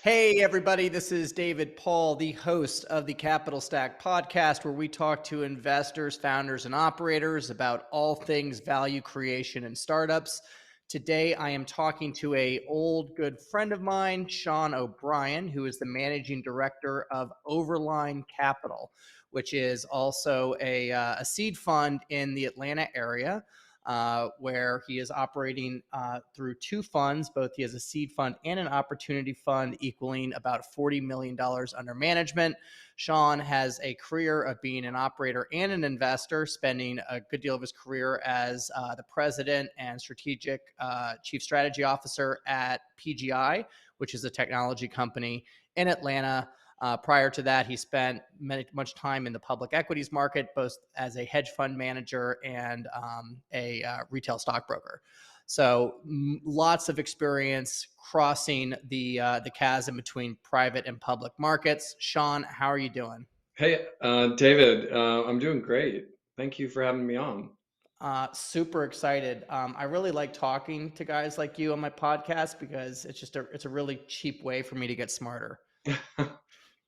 Hey, everybody, this is David Paul, the host of the Capital Stack podcast, where we talk to investors, founders, and operators about all things value creation and startups. Today, I am talking to an old good friend of mine, Sean O'Brien, who is the managing director of Overline Capital, which is also a seed fund in the Atlanta area. Where he is operating through two funds. Both he has a seed fund and an opportunity fund equaling about $40 million under management. Sean has a career of being an operator and an investor, spending a good deal of his career as the president and chief strategy officer at PGI, which is a technology company in Atlanta. Prior to that, he spent much time in the public equities market, both as a hedge fund manager and a retail stockbroker. So lots of experience crossing the chasm between private and public markets. Sean, how are you doing? Hey, David, I'm doing great. Thank you for having me on. Super excited. I really like talking to guys like you on my podcast because it's a really cheap way for me to get smarter.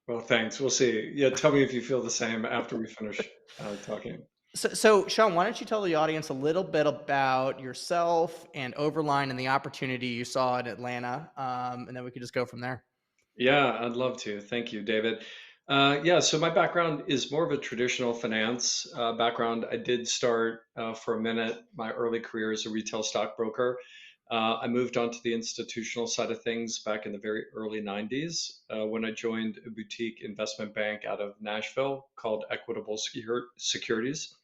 Well, thanks. We'll see. Yeah, tell me if you feel the same after we finish talking. So, Sean, why don't you tell the audience a little bit about yourself and Overline and the opportunity you saw in Atlanta, and then we could just go from there. Yeah, I'd love to. Thank you, David. Yeah, so my background is more of a traditional finance background. I did start for a minute my early career as a retail stockbroker. I moved on to the institutional side of things back in the very early 90s when I joined a boutique investment bank out of Nashville called Equitable Securities.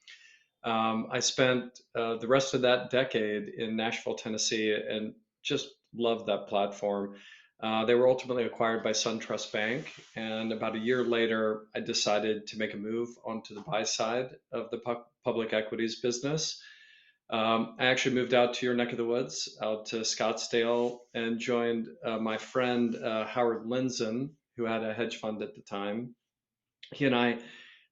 I spent the rest of that decade in Nashville, Tennessee, and just loved that platform. They were ultimately acquired by SunTrust Bank, and about a year later, I decided to make a move onto the buy side of the public equities business. I actually moved out to your neck of the woods, out to Scottsdale, and joined my friend Howard Linson, who had a hedge fund at the time. He and I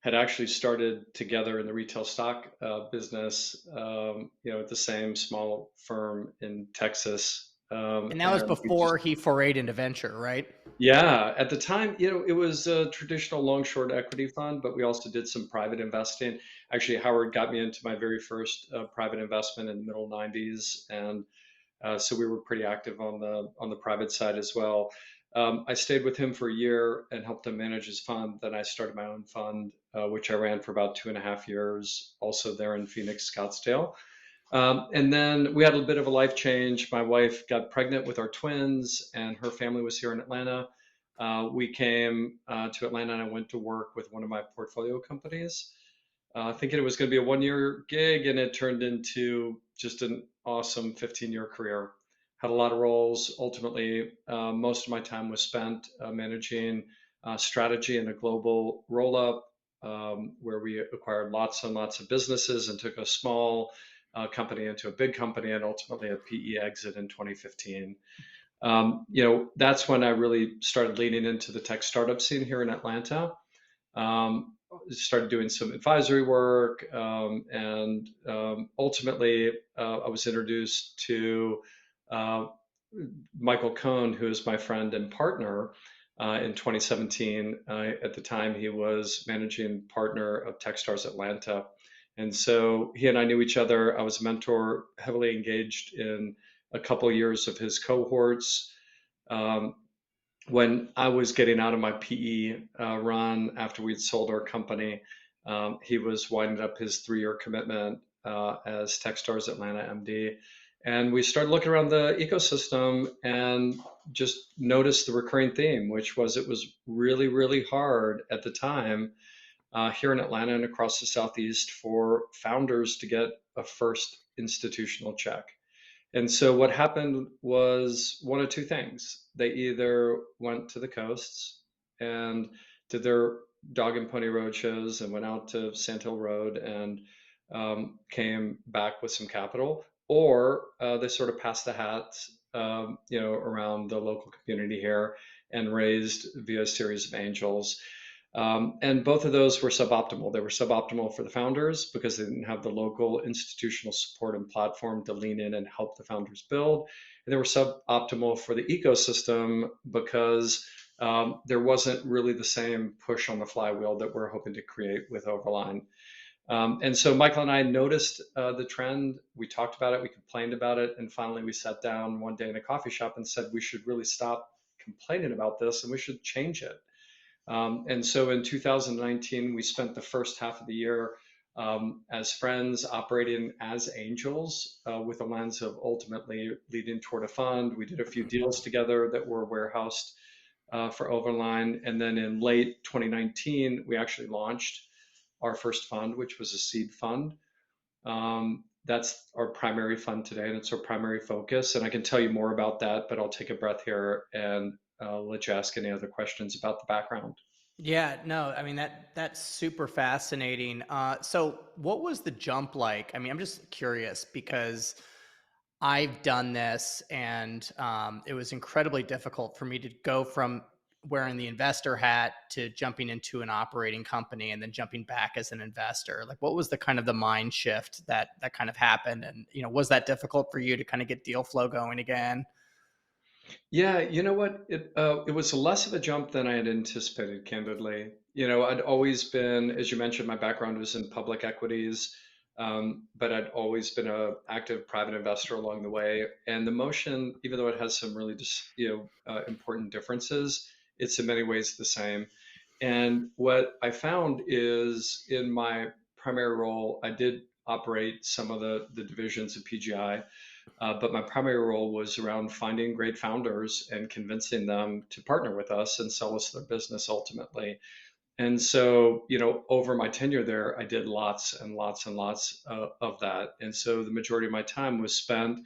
had actually started together in the retail stock business, at the same small firm in Texas. And that was And we just before he forayed into venture, right? Yeah, at the time, it was a traditional long short equity fund, but we also did some private investing. Actually, Howard got me into my very first private investment in the middle 90s, and so we were pretty active on the private side as well. I stayed with him for a year and helped him manage his fund. Then I started my own fund, which I ran for about 2.5 years, also there in Phoenix, Scottsdale. And then we had a bit of a life change. My wife got pregnant with our twins, and her family was here in Atlanta. We came to Atlanta, and I went to work with one of my portfolio companies, thinking it was going to be a 1 year gig, and it turned into just an awesome 15-year career. Had a lot of roles. Ultimately, most of my time was spent managing strategy in a global roll up where we acquired lots and lots of businesses and took a small company into a big company and ultimately a PE exit in 2015. That's when I really started leaning into the tech startup scene here in Atlanta. Started doing some advisory work, and ultimately, I was introduced to uh, Michael Cohn, who is my friend and partner. In 2017, at the time, he was managing partner of Techstars Atlanta. And so he and I knew each other. I was a mentor, heavily engaged in a couple of years of his cohorts. Um, when I was getting out of my PE run after we'd sold our company, he was winding up his 3 year commitment as Techstars Atlanta MD. And we started looking around the ecosystem and just noticed the recurring theme, which was it was really, really hard at the time here in Atlanta and across the Southeast for founders to get a first institutional check. And so what happened was one of two things. They either went to the coasts and did their dog and pony road shows and went out to Sand Hill Road and came back with some capital, or they sort of passed the hat, around the local community here and raised via a series of angels. And both of those were suboptimal. They were suboptimal for the founders because they didn't have the local institutional support and platform to lean in and help the founders build. And they were suboptimal for the ecosystem because there wasn't really the same push on the flywheel that we're hoping to create with Overline. And so Michael and I noticed the trend. We talked about it, we complained about it, and finally we sat down one day in a coffee shop and said we should really stop complaining about this and we should change it. And so in 2019, we spent the first half of the year as friends operating as angels with a lens of ultimately leading toward a fund. We did a few deals together that were warehoused for Overline. And then in late 2019, we actually launched our first fund, which was a seed fund. That's our primary fund today, and it's our primary focus. And I can tell you more about that, but I'll take a breath here and let you ask any other questions about the background. Yeah, no, I mean that's super fascinating. So what was the jump like? I mean, I'm just curious because I've done this, and it was incredibly difficult for me to go from wearing the investor hat to jumping into an operating company and then jumping back as an investor. Like, what was the kind of the mind shift that kind of happened? And was that difficult for you to kind of get deal flow going again? Yeah, you know what? It was less of a jump than I had anticipated, candidly. You know, I'd always been, as you mentioned, my background was in public equities, but I'd always been a active private investor along the way. And the motion, even though it has some really just important differences, it's in many ways the same. And what I found is in my primary role, I did operate some of the divisions of PGI. But my primary role was around finding great founders and convincing them to partner with us and sell us their business ultimately. And so, over my tenure there, I did lots and lots and lots of that. And so the majority of my time was spent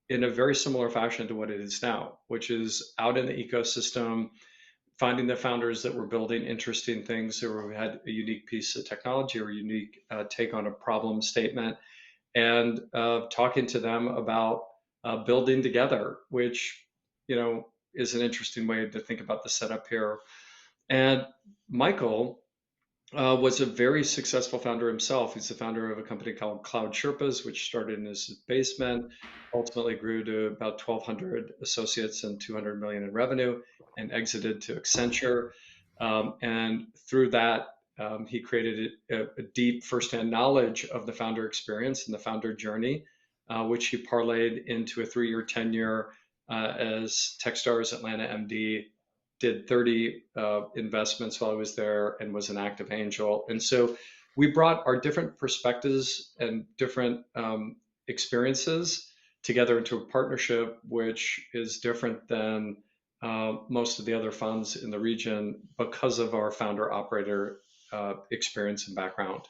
in a very similar fashion to what it is now, which is out in the ecosystem, finding the founders that were building interesting things or had a unique piece of technology or a unique take on a problem statement and talking to them about building together, which is an interesting way to think about the setup here. And Michael was a very successful founder himself. He's the founder of a company called Cloud Sherpas, which started in his basement, ultimately grew to about 1,200 associates and 200 million in revenue, and exited to Accenture. And through that, he created a deep firsthand knowledge of the founder experience and the founder journey, which he parlayed into a 3-year tenure as Techstars Atlanta MD, did 30 investments while I was there and was an active angel. And so we brought our different perspectives and different experiences together into a partnership, which is different than most of the other funds in the region because of our founder operator experience and background.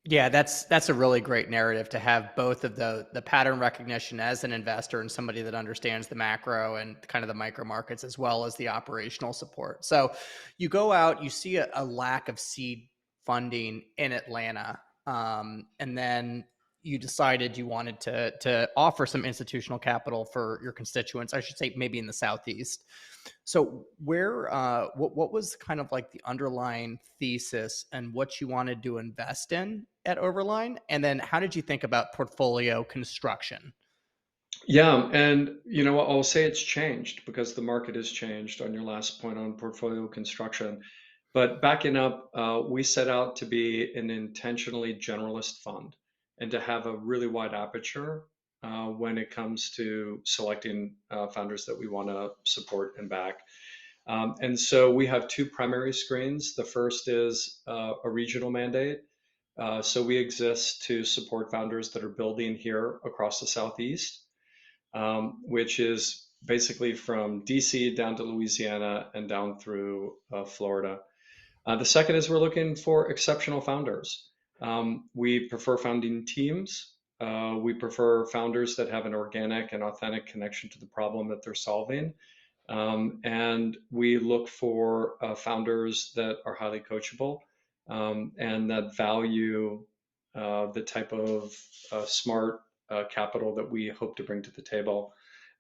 Yeah, that's a really great narrative to have both of the pattern recognition as an investor and somebody that understands the macro and kind of the micro markets as well as the operational support. So you go out, you see a lack of seed funding in Atlanta, and then you decided you wanted to offer some institutional capital for your constituents. I should say maybe in the Southeast. So what was kind of like the underlying thesis and what you wanted to invest in at Overline? And then how did you think about portfolio construction? Yeah, and I'll say it's changed because the market has changed on your last point on portfolio construction. But backing up, we set out to be an intentionally generalist fund and to have a really wide aperture when it comes to selecting founders that we want to support and back. And so we have two primary screens. The first is a regional mandate. So we exist to support founders that are building here across the Southeast, which is basically from DC down to Louisiana and down through Florida. The second is we're looking for exceptional founders. We prefer founding teams. We prefer founders that have an organic and authentic connection to the problem that they're solving. And we look for founders that are highly coachable and that value the type of smart capital that we hope to bring to the table.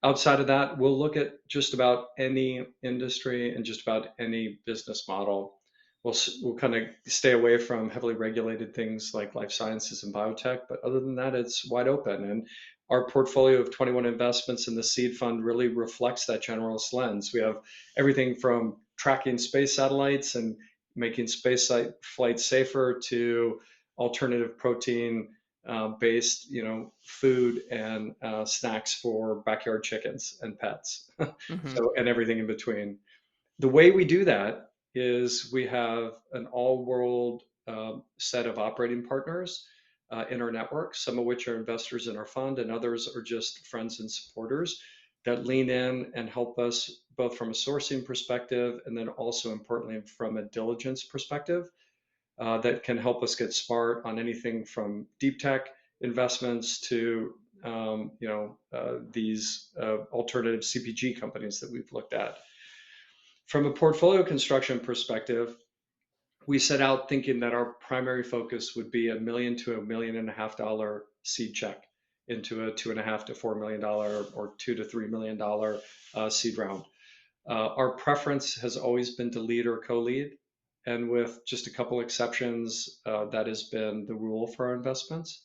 Outside of that, we'll look at just about any industry and just about any business model. we'll kind of stay away from heavily regulated things like life sciences and biotech. But other than that, it's wide open. And our portfolio of 21 investments in the seed fund really reflects that generalist lens. We have everything from tracking space satellites and making flights safer to alternative protein based, food and snacks for backyard chickens and pets. Hmm. So, and everything in between. The way we do that is we have an all world set of operating partners in our network, some of which are investors in our fund, and others are just friends and supporters that lean in and help us both from a sourcing perspective and then also importantly from a diligence perspective that can help us get smart on anything from deep tech investments to these alternative CPG companies that we've looked at. From a portfolio construction perspective, we set out thinking that our primary focus would be $1 million to $1.5 million seed check into a $2.5 to $4 million or $2 to $3 million seed round. Our preference has always been to lead or co-lead, and with just a couple exceptions, that has been the rule for our investments.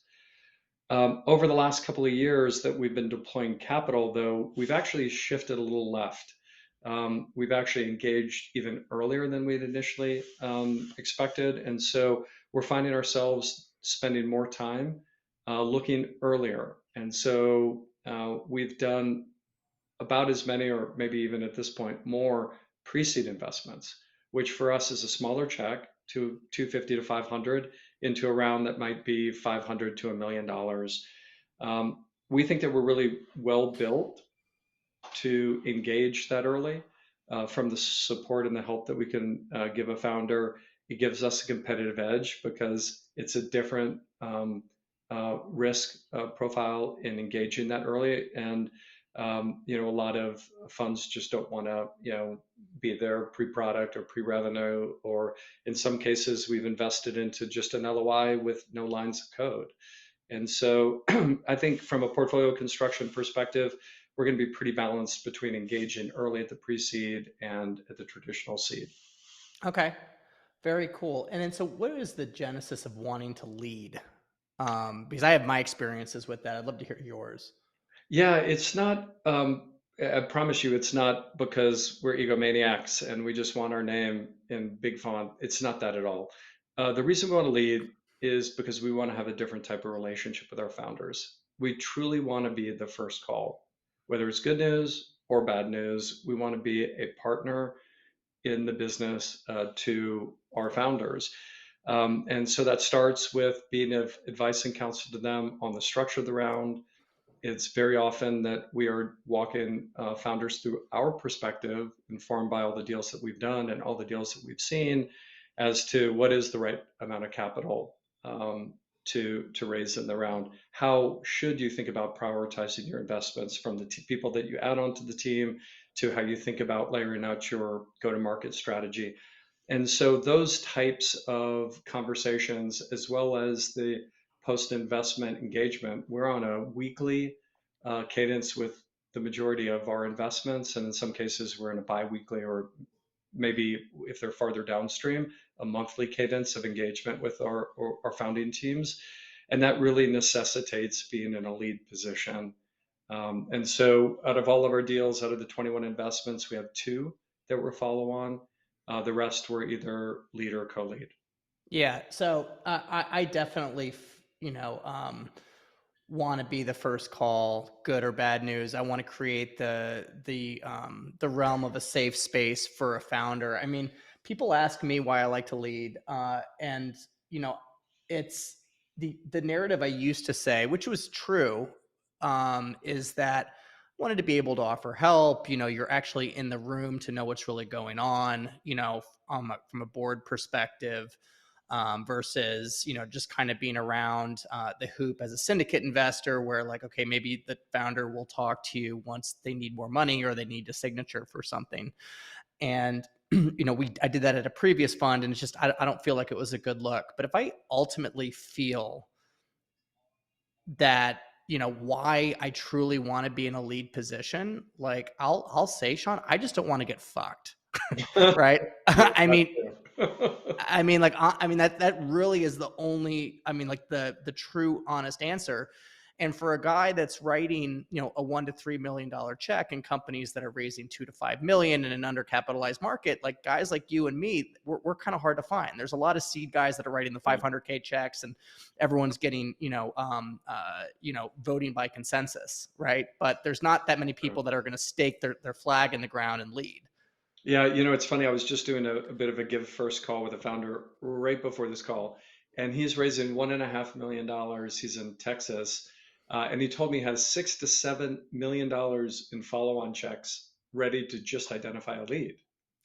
Over the last couple of years that we've been deploying capital, though, we've actually shifted a little left. We've actually engaged even earlier than we'd initially expected. And so we're finding ourselves spending more time looking earlier. And so we've done about as many, or maybe even at this point, more pre-seed investments, which for us is a smaller check to 250 to 500 into a round that might be 500 to $1 million. We think that we're really well built to engage that early from the support and the help that we can give a founder. It gives us a competitive edge because it's a different risk profile in engaging that early. And a lot of funds just don't want to, be there pre-product or pre-revenue, or in some cases we've invested into just an LOI with no lines of code. And so I think from a portfolio construction perspective, we're going to be pretty balanced between engaging early at the pre-seed and at the traditional seed. Okay. Very cool. And then, so what is the genesis of wanting to lead? Because I have my experiences with that. I'd love to hear yours. Yeah, it's not, I promise you, it's not because we're egomaniacs and we just want our name in big font. It's not that at all. The reason we want to lead is because we want to have a different type of relationship with our founders. We truly want to be the first call, whether it's good news or bad news. We want to be a partner in the business to our founders. And so that starts with being of advice and counsel to them on the structure of the round. It's very often that we are walking founders through our perspective, informed by all the deals that we've done and all the deals that we've seen, as to what is the right amount of capital to raise in the round. How should you think about prioritizing your investments from the people that you add onto the team to how you think about layering out your go-to-market strategy? And so those types of conversations, as well as the post-investment engagement, we're on a weekly cadence with the majority of our investments. And in some cases, we're in a bi-weekly, or maybe if they're farther downstream, a monthly cadence of engagement with our founding teams. And that really necessitates being in a lead position. And so out of all of our deals, out of the 21 investments, we have 2 that were follow on. The rest were either lead or co-lead. Yeah. So I definitely, want to be the first call, good or bad news. I want to create the realm of a safe space for a founder. I mean, people ask me why I like to lead, and you know, it's the narrative I used to say, which was true, is that I wanted to be able to offer help. You're actually in the room to know what's really going on. From a board perspective, versus just kind of being around the hoop as a syndicate investor, where like, okay, maybe the founder will talk to you once they need more money or they need a signature for something. And I did that at a previous fund, and it's just I don't feel like it was a good look. But if I ultimately feel that why I truly want to be in a lead position, like I'll say, Sean, I just don't want to get fucked. right? Yeah, I that mean, too. that really is the only, like the true honest answer. And for a guy that's writing, a $1 to $3 million check in companies that are raising 2 to 5 million in an undercapitalized market, like guys like you and me, we're kind of hard to find. There's a lot of seed guys that are writing the Yeah, 500K checks, and everyone's getting, voting by consensus, right? But there's not that many sure. people that are going to stake their flag in the ground and lead. Yeah, it's funny. I was just doing a bit of a give first call with a founder right before this call, and he's raising $1.5 million. He's in Texas, and he told me he has $6 to $7 million in follow-on checks ready to just identify a lead.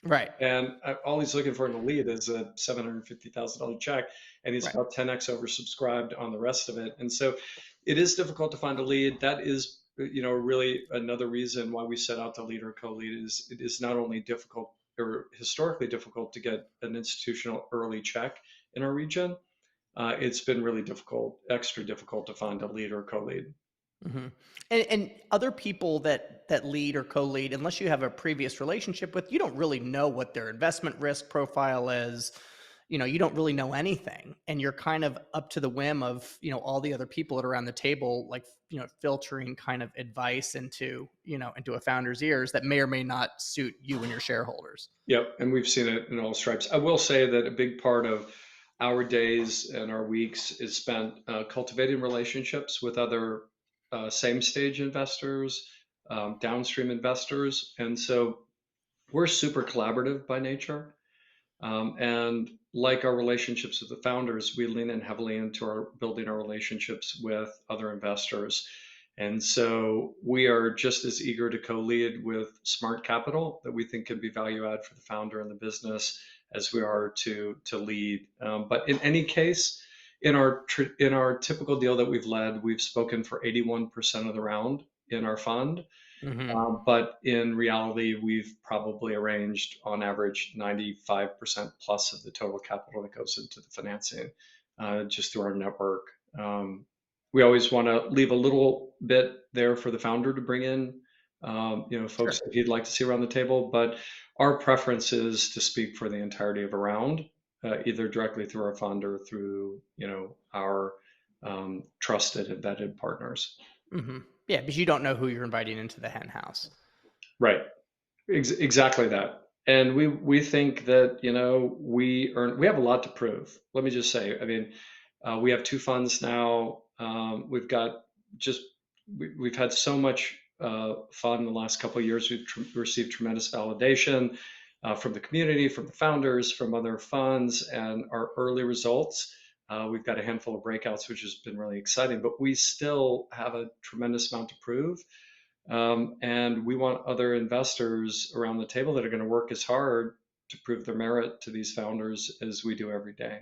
Right. And all he's looking for in a lead is a $750,000 check, and he's Right. about 10x oversubscribed on the rest of it. And so it is difficult to find a lead. That is, really another reason why we set out to lead or co-lead is it is not only difficult or historically difficult to get an institutional early check in our region, it's been really difficult, extra difficult to find a lead or co-lead. hmm and other people that lead or co-lead, unless you have a previous relationship with, you don't really know what their investment risk profile is. You don't really know anything, and you're kind of up to the whim of all the other people that are around the table, like filtering kind of advice into a founder's ears that may or may not suit you and your shareholders. Yep, and we've seen it in all stripes. I will say that a big part of our days and our weeks is spent cultivating relationships with other same stage investors, downstream investors, and so we're super collaborative by nature. And like our relationships with the founders, we lean in heavily into our building our relationships with other investors. And so we are just as eager to co-lead with smart capital that we think can be value add for the founder and the business as we are to lead. But in any case, in our typical deal that we've led, we've spoken for 81% of the round in our fund. hmm But in reality, we've probably arranged on average 95% plus of the total capital that goes into the financing just through our network. We always want to leave a little bit there for the founder to bring in, folks Sure. that he'd like to see around the table. But our preference is to speak for the entirety of a round, either directly through our fund or through, our trusted and vetted partners. hmm Yeah, because you don't know who you're inviting into the hen house. Right. Exactly that. And we think that we have a lot to prove. Let me just say, I mean, we have two funds now. We've got just we've had so much fun in the last couple of years. We've received tremendous validation from the community, from the founders, from other funds, and our early results. We've got a handful of breakouts, which has been really exciting. But we still have a tremendous amount to prove. And we want other investors around the table that are going to work as hard to prove their merit to these founders as we do every day.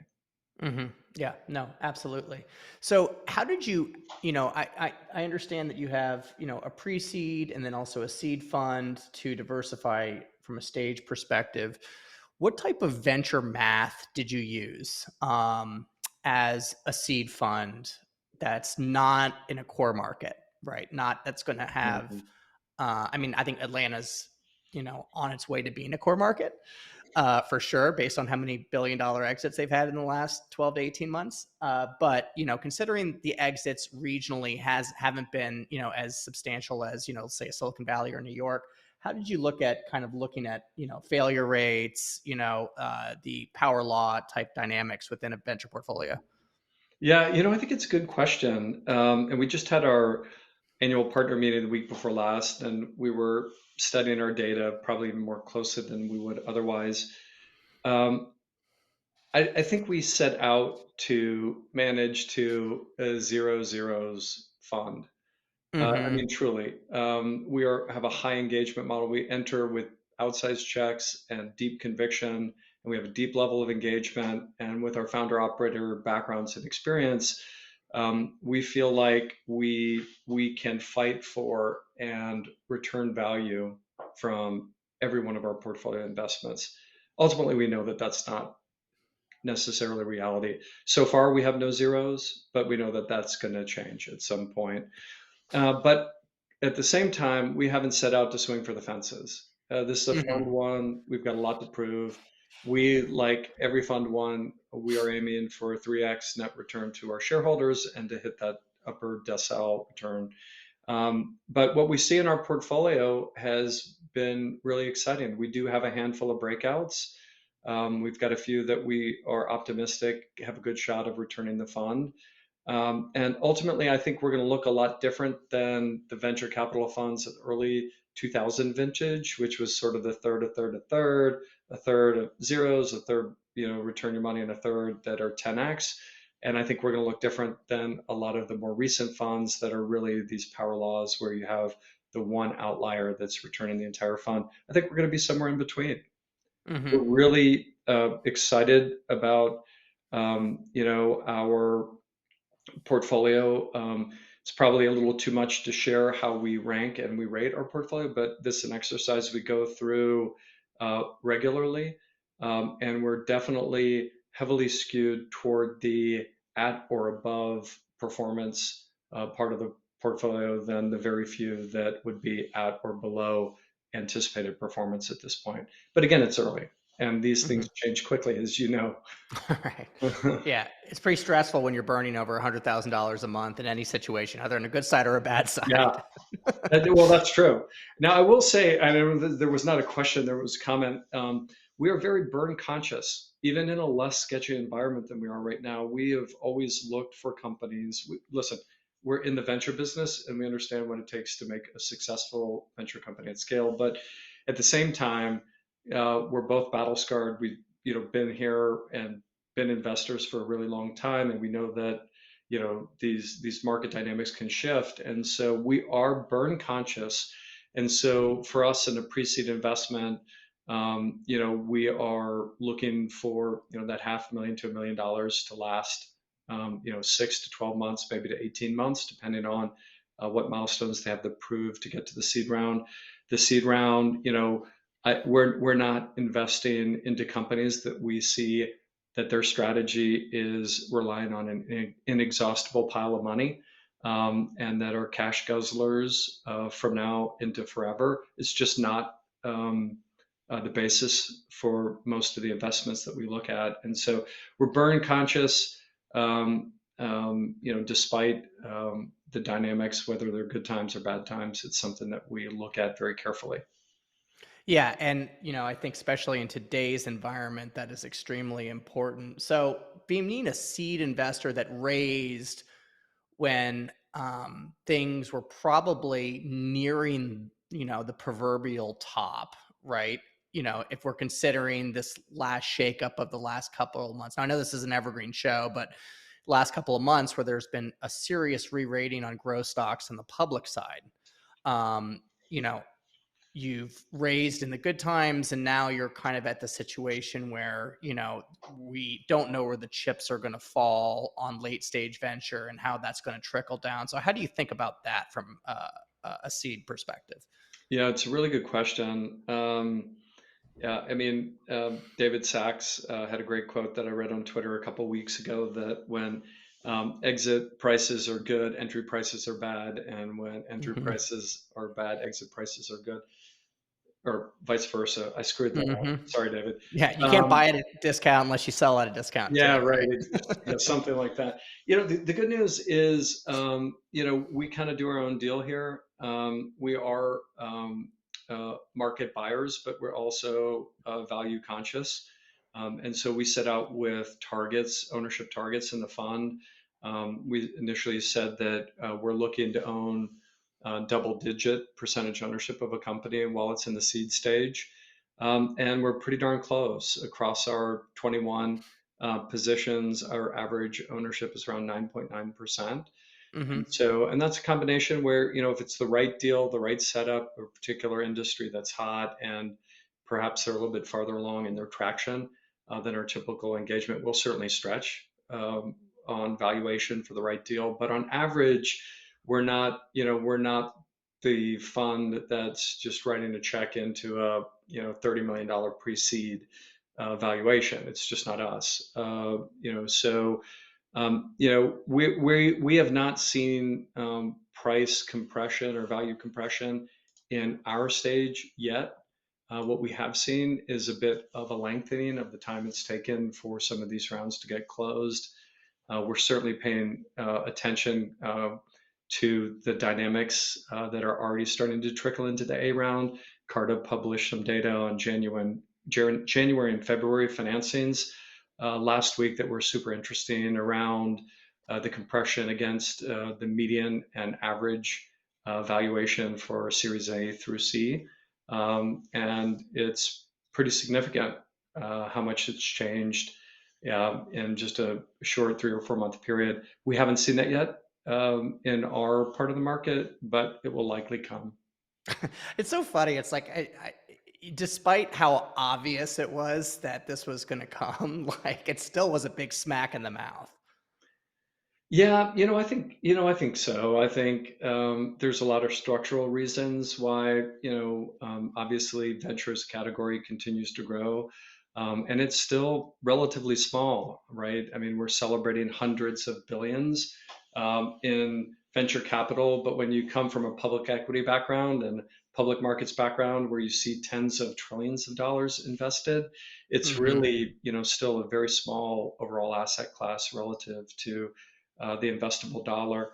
hmm Yeah, no, absolutely. So how did you, I understand that you have, a pre-seed and then also a seed fund to diversify from a stage perspective. What type of venture math did you use as a seed fund that's not in a core market, right? Not that's going to have, Mhm. I think Atlanta's, on its way to being a core market for sure, based on how many $1 billion exits they've had in the last 12 to 18 months. But considering the exits regionally haven't been as substantial as say Silicon Valley or New York, how did you look at looking at failure rates, the power law type dynamics within a venture portfolio? Yeah, I think it's a good question. And we just had our annual partner meeting the week before last, and we were studying our data probably even more closely than we would otherwise. Um, I think we set out to manage to a zero zeros fund. I Mm-hmm. mean, truly, have a high engagement model. We enter with outsized checks and deep conviction, and we have a deep level of engagement. And with our founder operator backgrounds and experience, we feel like we can fight for and return value from every one of our portfolio investments. Ultimately, we know that that's not necessarily reality. So far, we have no zeros, but we know that that's going to change at some point. But at the same time, we haven't set out to swing for the fences. This is a fund Hmm. one. We've got a lot to prove. We, like every fund one, we are aiming for a 3x net return to our shareholders and to hit that upper decile return. But what we see in our portfolio has been really exciting. We do have a handful of breakouts. We've got a few that we are optimistic have a good shot of returning the fund. And ultimately, I think we're going to look a lot different than the venture capital funds of early 2000 vintage, which was sort of the third, a third, a third, a third of zeros, a third, return your money, and a third that are 10x. And I think we're going to look different than a lot of the more recent funds that are really these power laws where you have the one outlier that's returning the entire fund. I think we're going to be somewhere in between. Hmm. We're really excited about, our portfolio. It's probably a little too much to share how we rank and we rate our portfolio, but this is an exercise we go through regularly. And we're definitely heavily skewed toward the at or above performance part of the portfolio than the very few that would be at or below anticipated performance at this point. But again, it's early and these Hmm. things change quickly, as you know. Right. Yeah, it's pretty stressful when you're burning over $100,000 a month in any situation, either on a good side or a bad Yeah. side. Well, that's true. Now, I will say, I know that there was not a question, there was a comment. We are very burn conscious, even in a less sketchy environment than we are right now. We have always looked for companies. Listen, we're in the venture business and we understand what it takes to make a successful venture company at scale. But at the same time, we're both battle scarred. We've been here and been investors for a really long time, and we know that these market dynamics can shift, and so we are burn conscious. And so for us in a pre-seed investment, we are looking for that $500,000 to $1 million to last 6 to 12 months, maybe to 18 months, depending on what milestones they have to prove to get to the seed round. The seed round, we're not investing into companies that we see that their strategy is relying on an inexhaustible pile of money, and that are cash guzzlers from now into forever. It's just not the basis for most of the investments that we look at. And so we're burn conscious, despite the dynamics, whether they're good times or bad times. It's something that we look at very carefully. Yeah, and I think especially in today's environment, that is extremely important. So, being a seed investor that raised when things were probably nearing, the proverbial top, right? If we're considering this last shakeup of the last couple of months. Now, I know this is an evergreen show, but last couple of months where there's been a serious re-rating on growth stocks on the public side. Um, you know, you've raised in the good times and now you're kind of at the situation where we don't know where the chips are going to fall on late stage venture and how that's going to trickle down. So how do you think about that from a seed perspective? Yeah, it's a really good question. Yeah, I mean, David Sachs had a great quote that I read on Twitter a couple weeks ago, that when exit prices are good, entry prices are bad, and when entry Hmm. prices are bad, exit prices are good, or vice versa. I screwed that up. Hmm. Sorry, David. Yeah, you can't Um, buy it at a discount unless you sell at a discount yeah, too, right. right? Yeah, something like that. The good news is, we kind of do our own deal here. We are market buyers, but we're also value conscious. And so we set out with targets, ownership targets in the fund. We initially said that we're looking to own double-digit percentage ownership of a company while it's in the seed stage. And we're pretty darn close across our 21 positions. Our average ownership is around 9.9%. Hmm. And that's a combination where, if it's the right deal, the right setup, a particular industry that's hot, and perhaps they're a little bit farther along in their traction than our typical engagement, we'll certainly stretch on valuation for the right deal. But on average, we're not the fund that's just writing a check into a $30 million pre-seed valuation. It's just not us. So we have not seen price compression or value compression in our stage yet. What we have seen is a bit of a lengthening of the time it's taken for some of these rounds to get closed. We're certainly paying attention to the dynamics that are already starting to trickle into the A round. Carta published some data on January and February financings last week that were super interesting around the compression against the median and average valuation for Series A through C. And it's pretty significant how much it's changed in just a short 3 or 4 month period. We haven't seen that yet in our part of the market, but it will likely come. It's so funny. It's like, despite how obvious it was that this was going to come, like it still was a big smack in the mouth. Yeah, I think so. I think there's a lot of structural reasons why, obviously ventures category continues to grow. And it's still relatively small, right? I mean, we're celebrating hundreds of billions in venture capital, but when you come from a public equity background and public markets background where you see tens of trillions of dollars invested, it's Hmm. really, still a very small overall asset class relative to the investable dollar.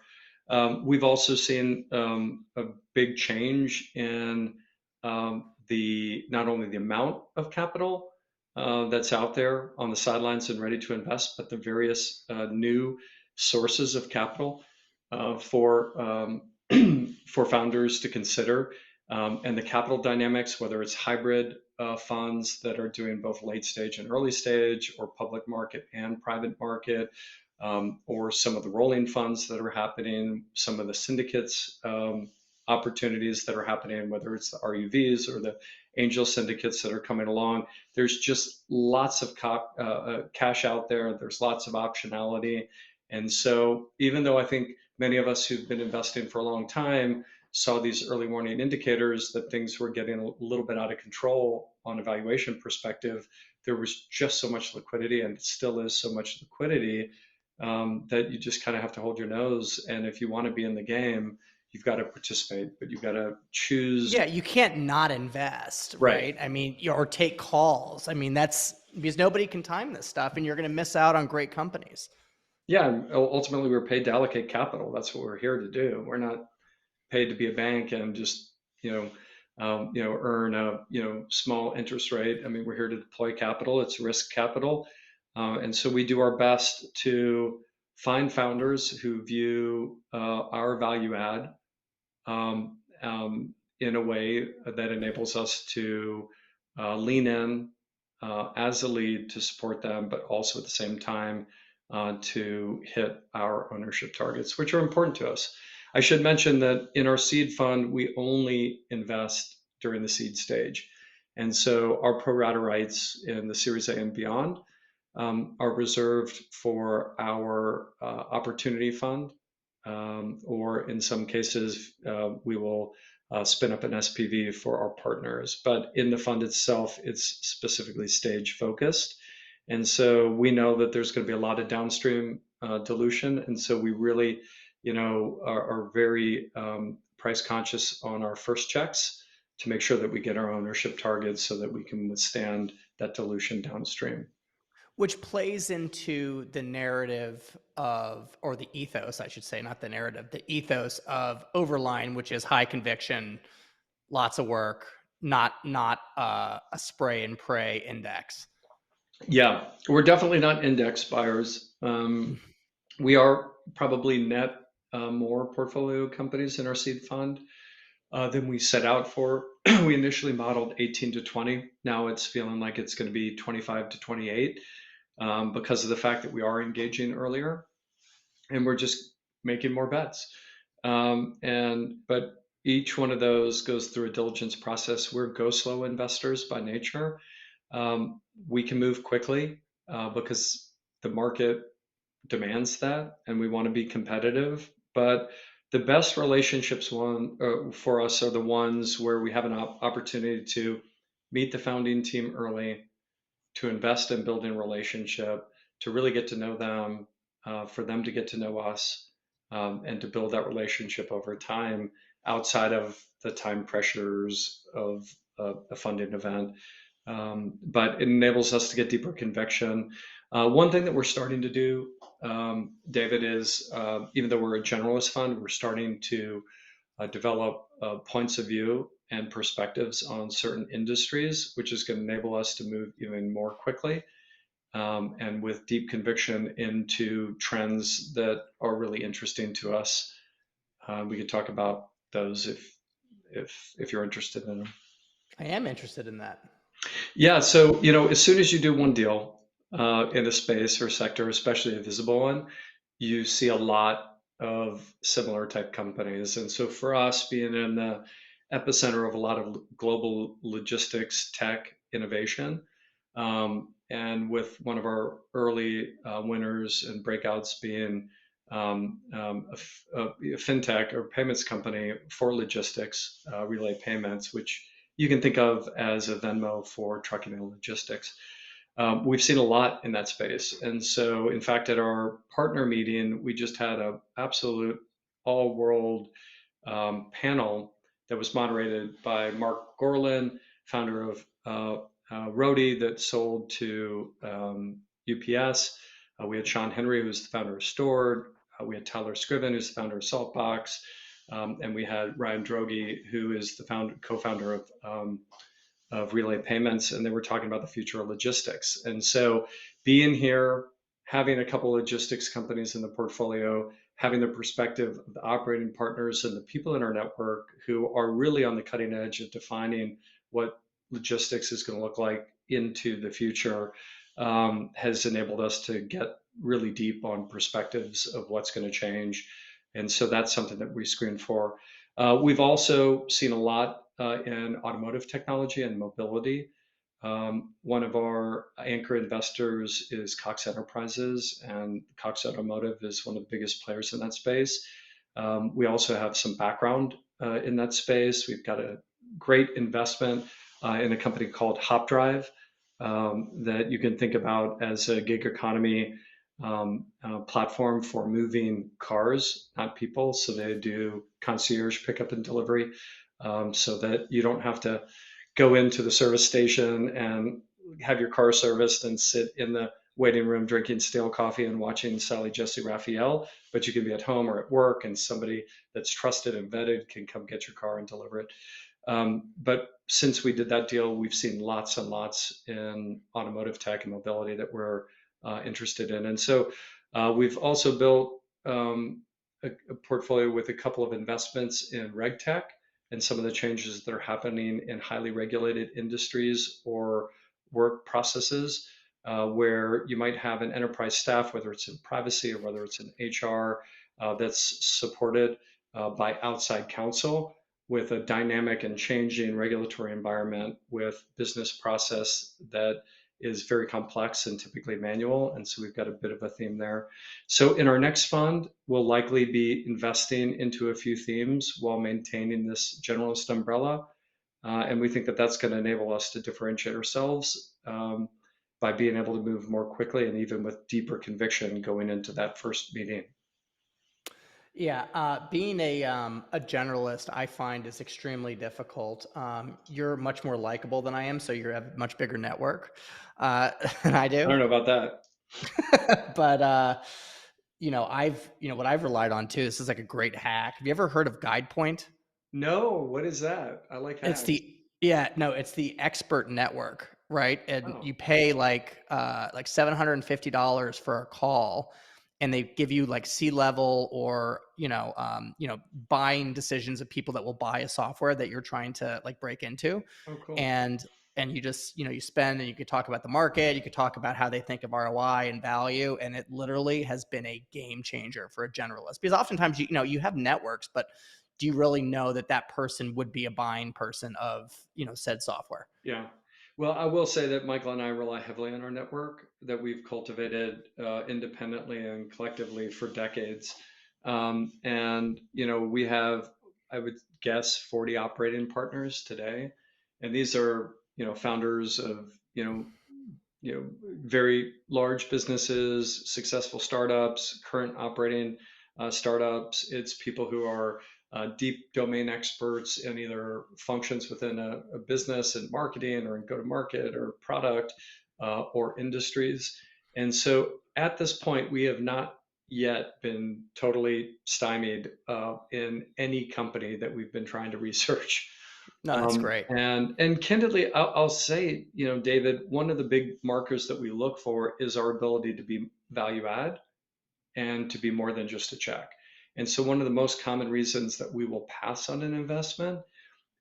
We've also seen a big change in the not only the amount of capital that's out there on the sidelines and ready to invest, but the various new sources of capital for for founders to consider, and the capital dynamics, whether it's hybrid funds that are doing both late stage and early stage, or public market and private market, or some of the rolling funds that are happening, some of the syndicates opportunities that are happening, whether it's the RUVs or the angel syndicates that are coming along. There's just lots of cash out there. There's lots of optionality. And so even though I think many of us who've been investing for a long time saw these early warning indicators that things were getting a little bit out of control on a valuation perspective, there was just so much liquidity, and still is so much liquidity, that you just kind of have to hold your nose. And if you want to be in the game, you've got to participate, but you've got to choose. Yeah, you can't not invest, Right. right? I mean, or take calls. I mean, that's because nobody can time this stuff, and you're going to miss out on great companies. Yeah. And ultimately, we're paid to allocate capital. That's what we're here to do. We're not paid to be a bank and just, earn a, small interest rate. I mean, we're here to deploy capital. It's risk capital. And so we do our best to find founders who view our value add in a way that enables us to lean in as a lead to support them, but also at the same time to hit our ownership targets, which are important to us. I should mention that in our seed fund, we only invest during the seed stage. And so our pro rata rights in the Series A and beyond are reserved for our opportunity fund, or in some cases, we will spin up an SPV for our partners. But in the fund itself, it's specifically stage focused. And so we know that there's going to be a lot of downstream dilution. And so we really, are very price conscious on our first checks to make sure that we get our ownership targets so that we can withstand that dilution downstream. Which plays into the narrative of, or the ethos, I should say, not the narrative, the ethos of Overline, which is high conviction, lots of work, not a spray and pray index. Yeah, we're definitely not index buyers. We are probably net more portfolio companies in our seed fund than we set out for. We initially modeled 18 to 20. Now it's feeling like it's going to be 25 to 28 because of the fact that we are engaging earlier and we're just making more bets. But each one of those goes through a diligence process. We're go slow investors by nature. We can move quickly because the market demands that, and we want to be competitive. But the best relationships for us are the ones where we have an opportunity to meet the founding team early, to invest in building relationship, to really get to know them, for them to get to know us, and to build that relationship over time outside of the time pressures of a funding event. But it enables us to get deeper conviction. One thing that we're starting to do, David, is even though we're a generalist fund, we're starting to develop points of view and perspectives on certain industries, which is going to enable us to move even more quickly and with deep conviction into trends that are really interesting to us. We could talk about those if you're interested in them. I am interested in that. Yeah, so as soon as you do one deal in a space or sector, especially a visible one, you see a lot of similar type companies. And so for us, being in the epicenter of a lot of global logistics tech innovation, and with one of our early winners and breakouts being a fintech or payments company for logistics, Relay Payments, which you can think of as a Venmo for trucking and logistics. We've seen a lot in that space. And so, in fact, at our partner meeting, we just had an absolute all world panel that was moderated by Mark Gorlin, founder of Roadie that sold to UPS. We had Sean Henry, who's the founder of Stored. We had Tyler Scriven, who's the founder of Saltbox. And we had Ryan Droege, who is the co-founder of Relay Payments, and they were talking about the future of logistics. And so being here, having a couple of logistics companies in the portfolio, having the perspective of the operating partners and the people in our network who are really on the cutting edge of defining what logistics is going to look like into the future has enabled us to get really deep on perspectives of what's going to change. And so that's something that we screen for. We've also seen a lot in automotive technology and mobility. One of our anchor investors is Cox Enterprises, and Cox Automotive is one of the biggest players in that space. We also have some background in that space. We've got a great investment in a company called HopDrive that you can think about as a gig economy platform for moving cars, not people. So they do concierge pickup and delivery so that you don't have to go into the service station and have your car serviced and sit in the waiting room drinking stale coffee and watching Sally Jesse Raphael, but you can be at home or at work and somebody that's trusted and vetted can come get your car and deliver it. But since we did that deal, we've seen lots and lots in automotive tech and mobility that we're interested in. And so we've also built a portfolio with a couple of investments in reg tech and some of the changes that are happening in highly regulated industries or work processes where you might have an enterprise staff, whether it's in privacy or whether it's in HR, that's supported by outside counsel with a dynamic and changing regulatory environment with business process that is very complex and typically manual. And so we've got a bit of a theme there. So in our next fund, we'll likely be investing into a few themes while maintaining this generalist umbrella. And we think that that's going to enable us to differentiate ourselves by being able to move more quickly and even with deeper conviction going into that first meeting. Yeah, being a generalist, I find is extremely difficult. You're much more likable than I am, so you have a much bigger network than I do. I don't know about that. But what I've relied on too. This is like a great hack. Have you ever heard of GuidePoint? No, what is that? I like hacks. It's the expert network, right? And you pay like $750 for a call, and they give you like C-level or buying decisions of people that will buy a software that you're trying to like break into. Oh, cool. And you just you spend, and you could talk about the market, you could talk about how they think of ROI and value, and it literally has been a game changer for a generalist, because oftentimes you have networks, but do you really know that person would be a buying person of said software? Yeah. Well, I will say that Michael and I rely heavily on our network that we've cultivated independently and collectively for decades. And we have, I would guess, 40 operating partners today, and these are founders of very large businesses, successful startups, current operating startups. It's people who are deep domain experts in either functions within a business and marketing or in go-to-market or product or industries. And so at this point, we have not yet been totally stymied in any company that we've been trying to research. No, that's great. And candidly, I'll say, David, one of the big markers that we look for is our ability to be value add and to be more than just a check. And so one of the most common reasons that we will pass on an investment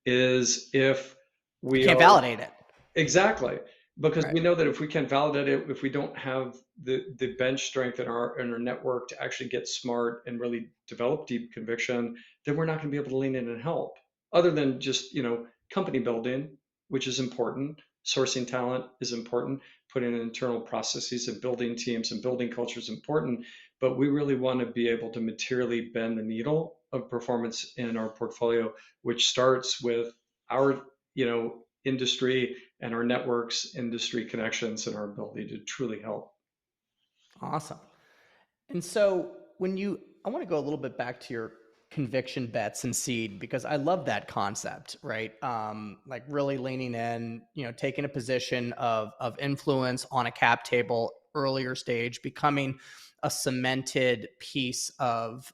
is if You we can't are validate it. exactly, because Right. we know that if we can validate it, if we don't have the bench strength in our network to actually get smart and really develop deep conviction, then we're not going to be able to lean in and help. Other than just, company building, which is important, sourcing talent is important, putting in internal processes and building teams and building culture is important. But we really want to be able to materially bend the needle of performance in our portfolio, which starts with our, industry and our networks, industry connections, and our ability to truly help. Awesome. And so I want to go a little bit back to your conviction bets and seed, because I love that concept, right? Like really leaning in, taking a position of influence on a cap table earlier stage, becoming a cemented piece of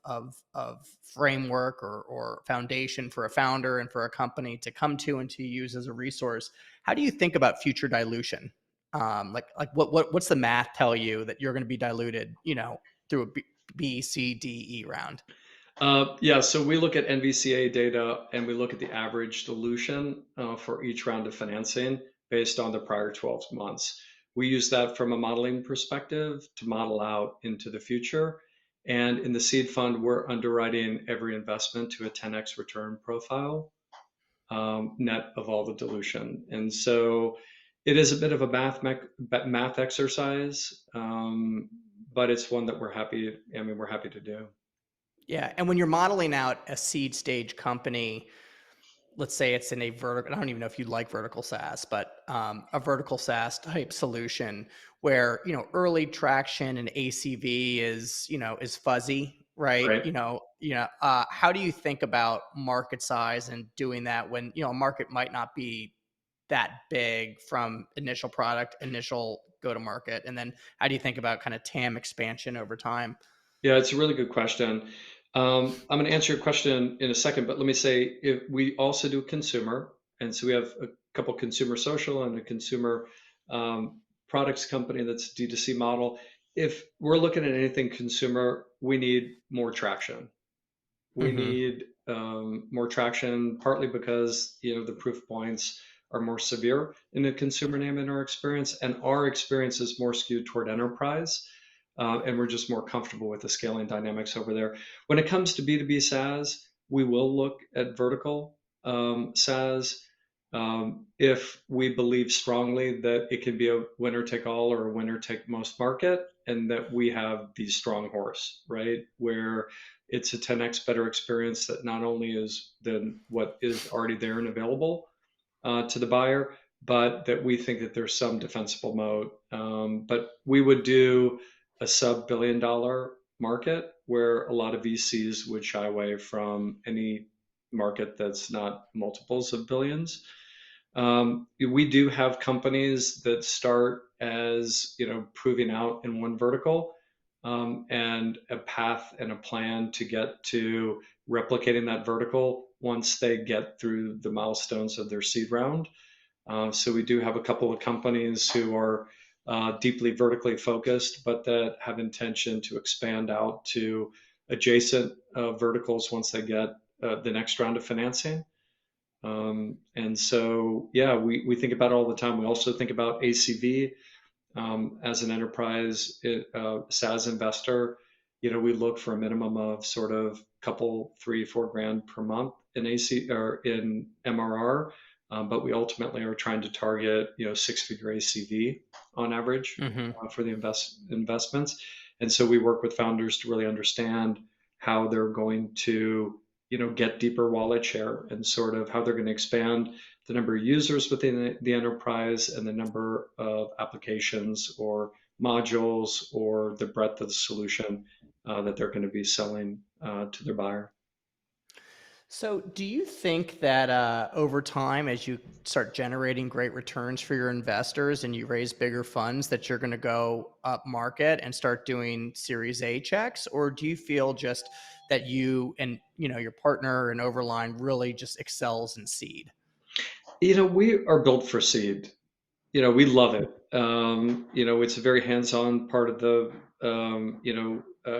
framework or foundation for a founder and for a company to come to and to use as a resource. How do you think about future dilution? What's the math tell you that you're going to be diluted, through a B, C, D, E round? Yeah, so we look at NVCA data and we look at the average dilution for each round of financing based on the prior 12 months. We use that from a modeling perspective to model out into the future. And in the seed fund, we're underwriting every investment to a 10x return profile, net of all the dilution. And so it is a bit of a math exercise, but it's one that we're happy to do. Yeah. And when you're modeling out a seed stage company, let's say it's in a vertical, I don't even know if you like vertical SaaS, but a vertical SaaS type solution where, early traction and ACV is fuzzy, right? Right. How do you think about market size and doing that when, a market might not be that big from initial product, initial go to market? And then how do you think about kind of TAM expansion over time? Yeah, it's a really good question. I'm going to answer your question in a second, but let me say if we also do consumer, and so we have a couple consumer social and a consumer products company that's D2C model. If we're looking at anything consumer, we need more traction. We Hmm. need more traction, partly because the proof points are more severe in the consumer name in our experience, and our experience is more skewed toward enterprise, and we're just more comfortable with the scaling dynamics over there. When it comes to B2B SaaS, we will look at vertical SaaS if we believe strongly that it can be a winner take all or a winner take most market, and that we have the strong horse, right? Where it's a 10x better experience that not only is than what is already there and available to the buyer, but that we think that there's some defensible moat. But we would do a sub-billion-dollar market where a lot of VCs would shy away from any market that's not multiples of billions. We do have companies that start as proving out in one vertical, and a path and a plan to get to replicating that vertical once they get through the milestones of their seed round. So we do have a couple of companies who are deeply vertically focused, but that have intention to expand out to adjacent verticals once they get the next round of financing. And so, yeah, we think about it all the time. We also think about ACV as an enterprise SaaS investor. We look for a minimum of sort of couple, 3-4 grand per month in AC or in MRR. But we ultimately are trying to target, 6-figure ACV on average Hmm. for the investments. And so we work with founders to really understand how they're going to, get deeper wallet share and sort of how they're going to expand the number of users within the enterprise and the number of applications or modules or the breadth of the solution that they're going to be selling to their buyer. So, do you think that over time, as you start generating great returns for your investors and you raise bigger funds, that you're going to go up market and start doing Series A checks, or do you feel just that you and your partner and Overline really just excels in seed? We are built for seed. We love it. It's a very hands-on part of the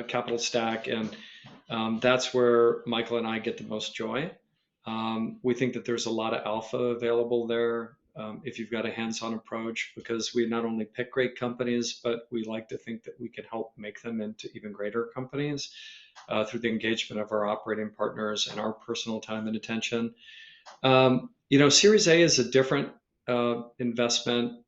capital stack, and that's where Michael and I get the most joy. We think that there's a lot of alpha available there if you've got a hands-on approach, because we not only pick great companies, but we like to think that we can help make them into even greater companies through the engagement of our operating partners and our personal time and attention. Series A is a different investment.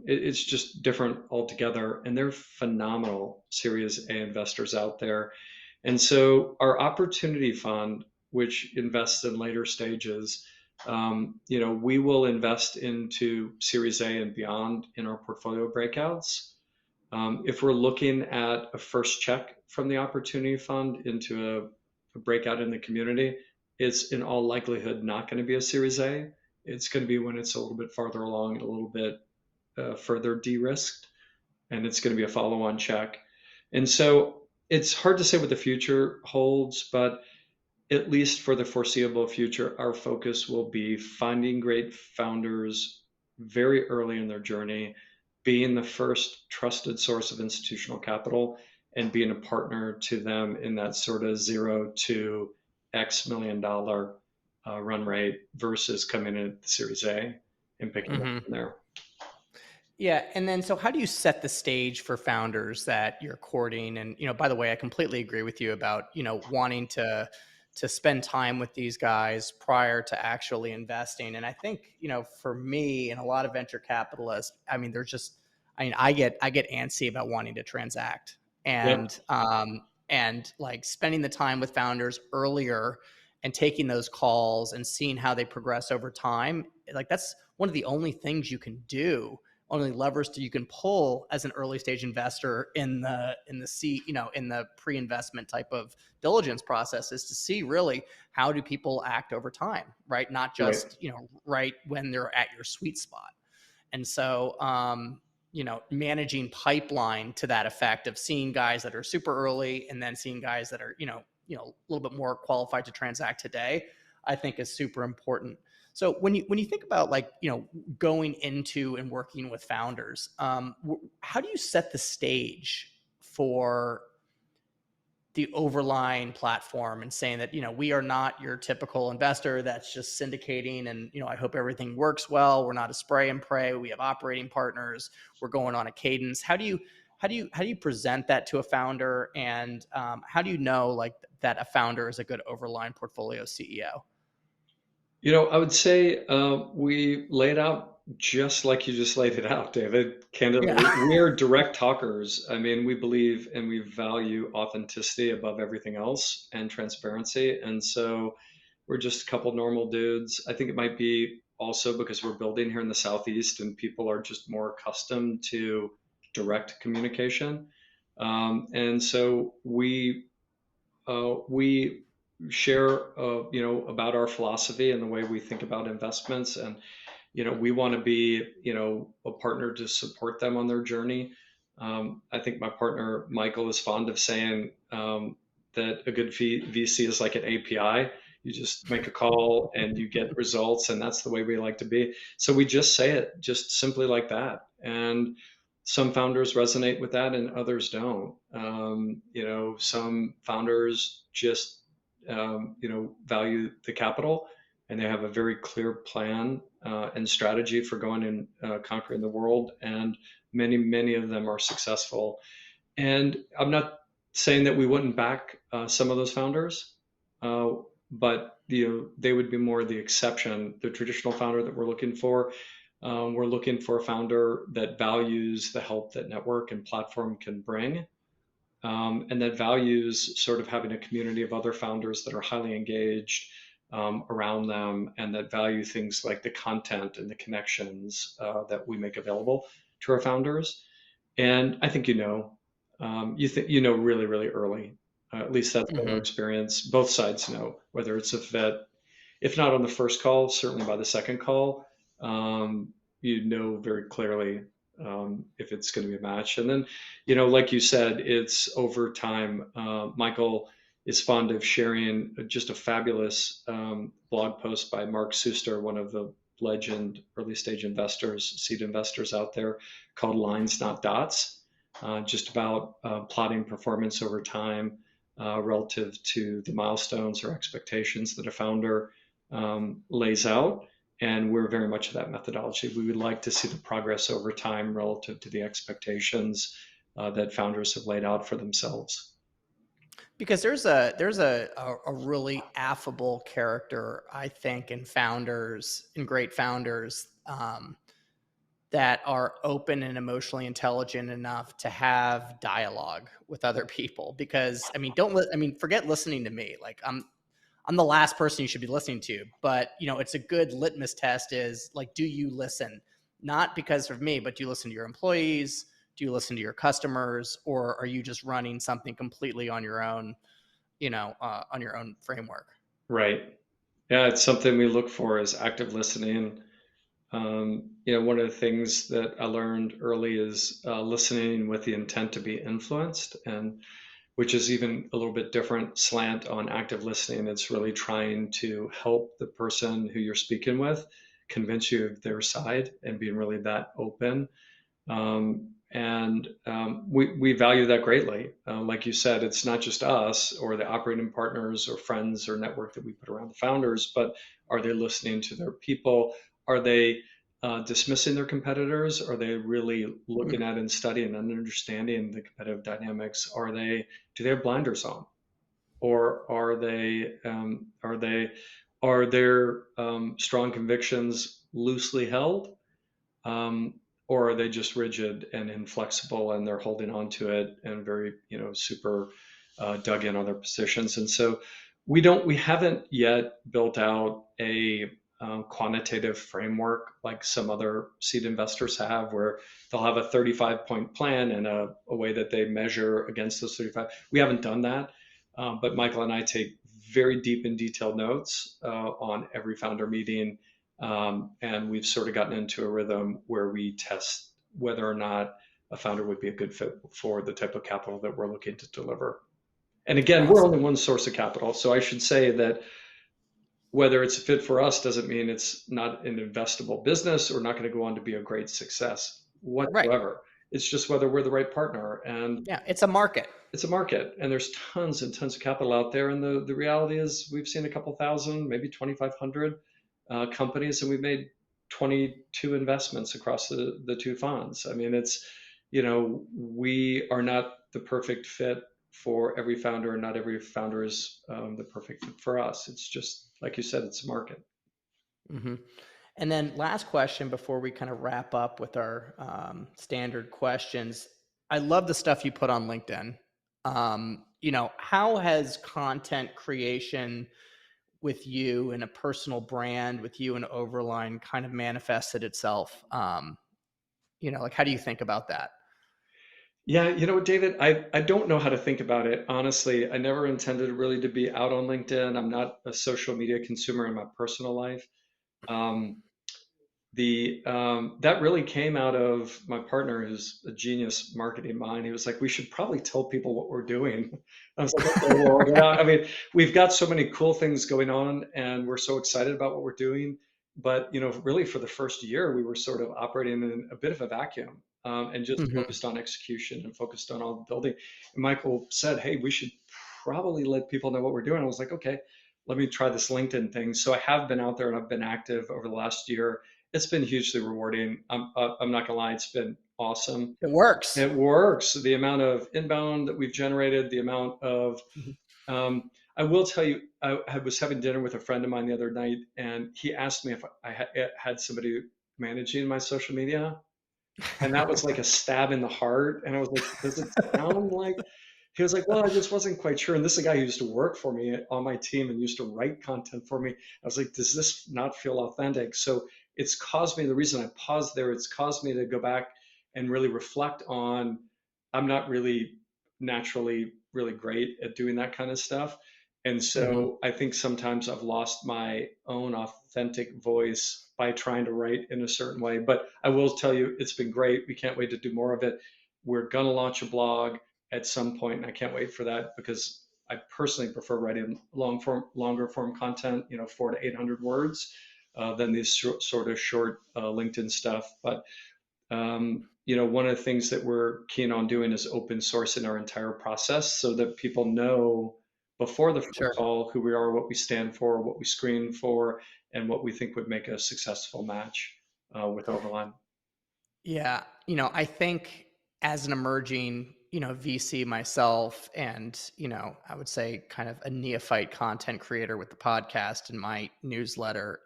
It's just different altogether, and they're phenomenal Series A investors out there. And so our opportunity fund, which invests in later stages, we will invest into Series A and beyond in our portfolio breakouts. If we're looking at a first check from the opportunity fund into a breakout in the community, it's in all likelihood not going to be a Series A. It's going to be when it's a little bit farther along and a little bit further de-risked, and it's going to be a follow-on check. And so it's hard to say what the future holds, but at least for the foreseeable future, our focus will be finding great founders very early in their journey, being the first trusted source of institutional capital, and being a partner to them in that sort of 0 to X million dollar run rate versus coming in at the Series A and picking it up Hmm. from there. Yeah, and then so how do you set the stage for founders that you're courting? And by the way, I completely agree with you about wanting to spend time with these guys prior to actually investing. And I think for me and a lot of venture capitalists, I mean, there's just, I mean, I get antsy about wanting to transact, Yep. and like spending the time with founders earlier and taking those calls and seeing how they progress over time. Like that's one of the only things you can do, only levers that you can pull as an early stage investor in the pre-investment type of diligence process, is to see really how do people act over time, right? Not Right. just right when they're at your sweet spot. And so managing pipeline to that effect of seeing guys that are super early and then seeing guys that are a little bit more qualified to transact today, I think is super important. So when you think about like going into and working with founders, how do you set the stage for the Overline platform and saying that we are not your typical investor that's just syndicating and I hope everything works well. We're not a spray and pray. We have operating partners. We're going on a cadence. How do you present that to a founder, and how do you know like that a founder is a good Overline portfolio CEO? I would say we lay it out just like you just laid it out, David. Yeah. Candidly, we're direct talkers. I mean, we believe and we value authenticity above everything else and transparency. And so we're just a couple normal dudes. I think it might be also because we're building here in the Southeast and people are just more accustomed to direct communication. And so we share, about our philosophy and the way we think about investments. And, we want to be, a partner to support them on their journey. I think my partner, Michael, is fond of saying that a good VC is like an API. You just make a call and you get results. And that's the way we like to be. So we just say it just simply like that. And some founders resonate with that and others don't. Some founders just, value the capital, and they have a very clear plan and strategy for going and conquering the world. And many, many of them are successful. And I'm not saying that we wouldn't back some of those founders, uh, but they would be more the exception. The traditional founder that we're looking for a founder that values the help that network and platform can bring, and that values sort of having a community of other founders that are highly engaged around them, and that value things like the content and the connections that we make available to our founders. And I think you think really, really early. At least that's been our Hmm. experience. Both sides know whether it's a fit. If not on the first call, certainly by the second call, you know very clearly if it's going to be a match. And then, like you said, it's over time. Michael is fond of sharing just a fabulous blog post by Mark Suster, one of the legend early stage investors, seed investors out there, called Lines Not Dots, just about plotting performance over time relative to the milestones or expectations that a founder lays out. And we're very much of that methodology. We would like to see the progress over time relative to the expectations that founders have laid out for themselves. Because there's a really affable character, I think, in founders, in great founders, that are open and emotionally intelligent enough to have dialogue with other people. Because I mean, forget listening to me. Like I'm the last person you should be listening to. But it's a good litmus test. Is like, do you listen? Not because of me, but do you listen to your employees? Do you listen to your customers, or are you just running something completely on your own? On your own framework. Right. Yeah, it's something we look for is active listening. One of the things that I learned early is listening with the intent to be influenced, and which is even a little bit different slant on active listening. It's really trying to help the person who you're speaking with convince you of their side and being really that open. We value that greatly. Like you said, it's not just us or the operating partners or friends or network that we put around the founders, but are they listening to their people? Are they dismissing their competitors? Are they really looking at and studying and understanding the competitive dynamics? Do they have blinders on, or are their strong convictions loosely held? Um, or are they just rigid and inflexible and they're holding on to it and very, super dug in on their positions? And so we haven't yet built out a quantitative framework like some other seed investors have, where they'll have a 35-point plan and a way that they measure against those 35. We haven't done that. But Michael and I take very deep and detailed notes on every founder meeting, and we've sort of gotten into a rhythm where we test whether or not a founder would be a good fit for the type of capital that we're looking to deliver. And again, we're only Awesome. one source of capital. So I should say that whether it's a fit for us doesn't mean it's not an investable business or not going to go on to be a great success Right. whatsoever. It's just whether we're the right partner. And Yeah, it's a market. it's a market, and there's tons and tons of capital out there. And the reality is we've seen a couple thousand, maybe 2,500 companies, and we've made 22 investments across the two funds. I mean, we are not the perfect fit for every founder, and not every founder is the perfect fit for us. It's just, like you said, it's a market. Hmm. And then last question before we kind of wrap up with our standard questions. I love the stuff you put on LinkedIn. How has content creation with you and a personal brand with you and Overline kind of manifested itself? Like, how do you think about that? Yeah, David, I don't know how to think about it. Honestly, I never intended really to be out on LinkedIn. I'm not a social media consumer in my personal life. Um, the That really came out of my partner, who's a genius marketing mind. He was like, "We should probably tell people what we're doing." I was like, "Okay, well, I mean, we've got so many cool things going on, and we're so excited about what we're doing." But really, for the first year, we were sort of operating in a bit of a vacuum, and just Hmm. focused on execution and focused on all the building. And Michael said, "Hey, we should probably let people know what we're doing." I was like, "Okay, let me try this LinkedIn thing." So I have been out there and I've been active over the last year. It's been hugely rewarding. I'm not gonna lie, it's been awesome. It works. It works. The amount of inbound that we've generated, the amount of um, I will tell you, I was having dinner with a friend of mine the other night, and he asked me if had somebody managing my social media, and that was like a stab in the heart. And I was like, does it sound like? He was like, well, I just wasn't quite sure. And this is a guy who used to work for me on my team and used to write content for me. I was like, does this not feel authentic? So it's caused me, the reason I paused there, it's caused me to go back and really reflect on, I'm not really naturally really great at doing that kind of stuff. And Hmm. so I think sometimes I've lost my own authentic voice by trying to write in a certain way. But I will tell you, it's been great. We can't wait to do more of it. We're going to launch a blog at some point, and I can't wait for that because I personally prefer writing longer form content, 400 to 800 words, than these sort of short LinkedIn stuff. But one of the things that we're keen on doing is open sourcing our entire process so that people know before the phone Sure. call who we are, what we stand for, what we screen for, and what we think would make a successful match with Overline. Yeah. I think as an emerging, VC myself and, I would say kind of a neophyte content creator with the podcast and my newsletter,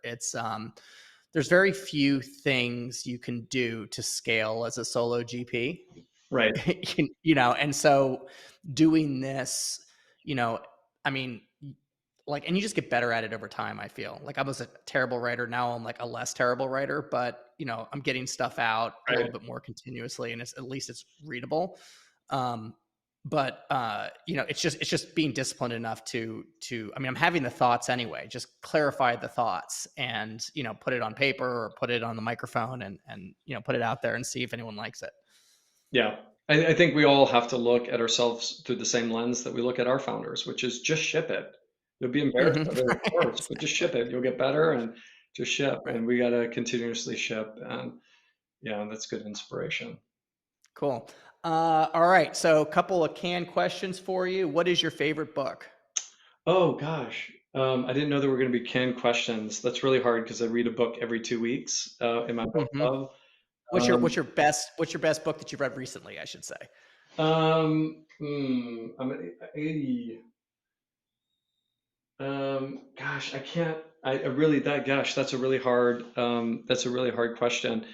there's very few things you can do to scale as a solo GP. Right, And so doing this, you know, I mean, like, and you just get better at it over time. I feel like I was a terrible writer. Now I'm like a less terrible writer, but I'm getting stuff out a right. little bit more continuously, and at least it's readable. Um, but it's just being disciplined enough I mean, I'm having the thoughts anyway, just clarify the thoughts and, put it on paper or put it on the microphone and, put it out there and see if anyone likes it. Yeah. I think we all have to look at ourselves through the same lens that we look at our founders, which is just ship it. You'll be embarrassed Mhm. of it, of course, but just Exactly. ship it. You'll get better and just ship. Right. And we got to continuously ship. And yeah, that's good inspiration. Cool. All right. So, a couple of canned questions for you. What is your favorite book? Oh gosh. I didn't know there were going to be canned questions. That's really hard because I read a book every 2 weeks in my book Hmm. club. What's your best book that you've read recently, I should say? I'm 80. Gosh, I can't. I really that gosh, that's a really hard question.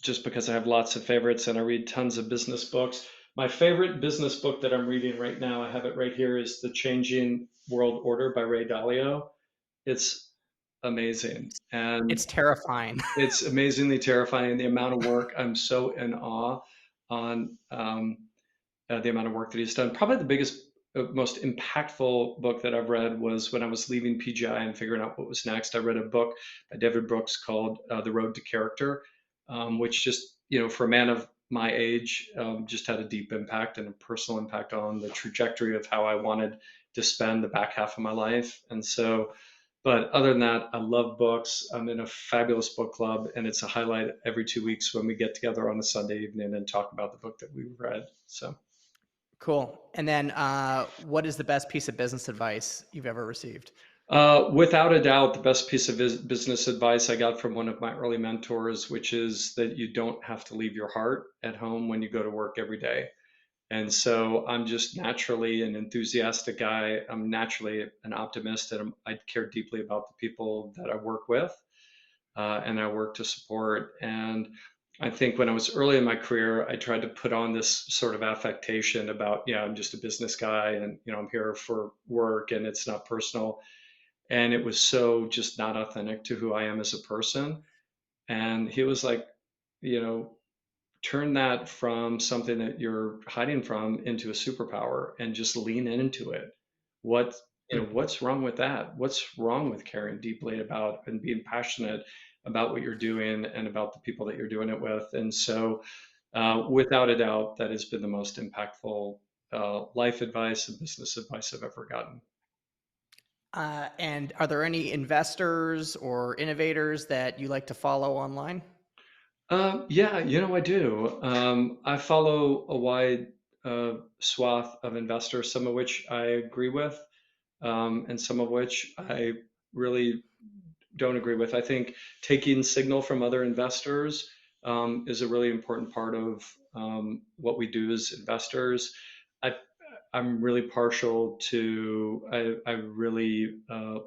Just because I have lots of favorites and I read tons of business books. My favorite business book that I'm reading right now, I have it right here, is The Changing World Order by Ray Dalio. It's amazing. And It's terrifying. it's amazingly terrifying. The amount of work, I'm so in awe on the amount of work that he's done. Probably the biggest, most impactful book that I've read was when I was leaving PGI and figuring out what was next. I read a book by David Brooks called The Road to Character, which just, for a man of my age, just had a deep impact and a personal impact on the trajectory of how I wanted to spend the back half of my life. And so, but other than that, I love books. I'm in a fabulous book club, and it's a highlight every 2 weeks when we get together on a Sunday evening and talk about the book that we've read. So. Cool. And then, what is the best piece of business advice you've ever received? Without a doubt, the best piece of business advice I got from one of my early mentors, which is that you don't have to leave your heart at home when you go to work every day. And so I'm just naturally an enthusiastic guy. I'm naturally an optimist, and I care deeply about the people that I work with and I work to support. And I think when I was early in my career, I tried to put on this sort of affectation about, yeah, I'm just a business guy and, I'm here for work and it's not personal. And it was so just not authentic to who I am as a person. And he was like, you know, turn that from something that you're hiding from into a superpower and just lean into it. What, Mhm. what's wrong with that? What's wrong with caring deeply about and being passionate about what you're doing and about the people that you're doing it with? And so, without a doubt, that has been the most impactful life advice and business advice I've ever gotten. And are there any investors or innovators that you like to follow online? Yeah, I do. I follow a wide swath of investors, some of which I agree with, and some of which I really don't agree with. I think taking signal from other investors is a really important part of what we do as investors. I, I'm really partial to, I really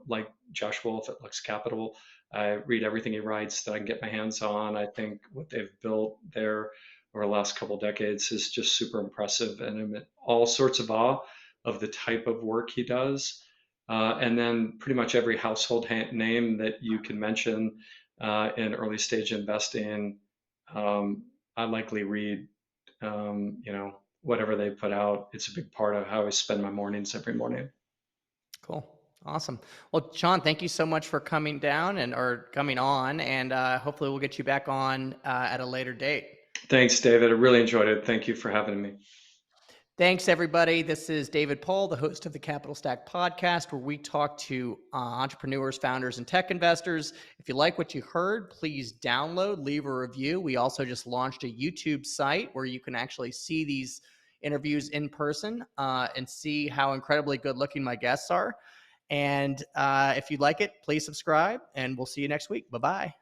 like Josh Wolf at Lux Capital. I read everything he writes that I can get my hands on. I think what they've built there over the last couple of decades is just super impressive, and I'm in all sorts of awe of the type of work he does. And then pretty much every household name that you can mention in early stage investing, I likely read. Um, you know, whatever they put out. It's a big part of how I spend my mornings every morning. Cool. Awesome. Well, Sean, thank you so much for coming down or coming on, and hopefully we'll get you back on at a later date. Thanks, David. I really enjoyed it. Thank you for having me. Thanks, everybody. This is David Paul, the host of the Capital Stack podcast, where we talk to entrepreneurs, founders, and tech investors. If you like what you heard, please download, leave a review. We also just launched a YouTube site where you can actually see these interviews in person and see how incredibly good looking my guests are. And if you like it, please subscribe, and we'll see you next week. Bye-bye.